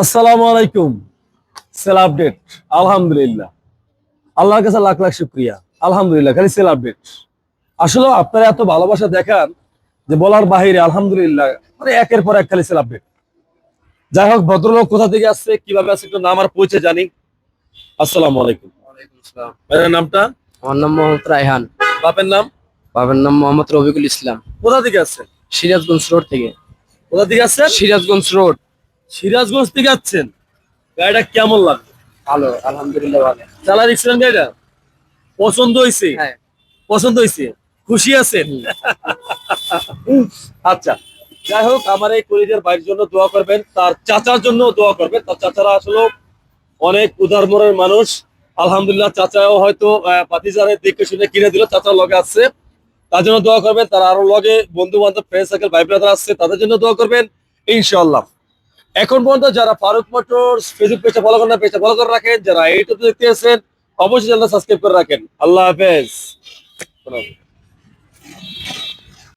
আসসালামু আলাইকুম। Sell update. আলহামদুলিল্লাহ, আল্লাহর কাছে লাখ লাখ শুক্রিয়া। আলহামদুলিল্লাহ, খালি সেল আপডেট। আসলে আপনারা এত ভালোবাসা দেখান যে বলার বাহিরে। আলহামদুলিল্লাহ, মানে একের পর এক খালি সেল আপডেট। যাই হোক, ভদ্রলোক কোথা থেকে আসছে, কিভাবে আসছে, একটু নাম আর পরিচয় জানি। আসসালামু আলাইকুম। ওয়ালাইকুম আসসালাম। ভাইয়ের নামটা? আমার নাম মোহাম্মদ রায়হান। বাপের নাম? বাবার নাম মোহাম্মদ রবিকুল ইসলাম। কোথা থেকে আসছেন? সিরাজগঞ্জ রোড থেকে। কোথা থেকে আসছেন? সিরাজগঞ্জ রোড। সিরাজগঞ্জ থেকে আসছেন। গাড়িটা কেমন লাগবে? ভালো, আলহামদুলিল্লাহ ভালো। চালা দেখছিলেন গাড়িটা? পছন্দ হয়েছে? হ্যাঁ। পছন্দ হয়েছে? খুশি আছেন? আচ্ছা, যাই হোক, আমার এই কলিজার ভাইয়ের জন্য দোয়া করবেন, তার চাচার জন্য দোয়া করবেন। তার চাচারা আসলে অনেক উদার মনের মানুষ। আলহামদুলিল্লাহ, চাচাও হয়তো পাতিজারে দেখে শুনে কিনে দিল, চাচার লগে আসছে, তার জন্য দোয়া করবেন। তার আরো লগে বন্ধু বান্ধব, ফ্রেন্ড সার্কেল, ভাই ব্রাদার আসছে, তাদের জন্য দোয়া করবেন ইনশাআল্লাহ। এখন পর্যন্ত যারা ফারুক মোটরস ফেসবুক পেজটা ফলো করেন, পেজটা ফলো করে রাখেন। যারা ইউটিউবে দেখতে আছেন, অবশ্যই চ্যানেলটা সাবস্ক্রাইব করে রাখেন। আল্লাহ হাফেজ।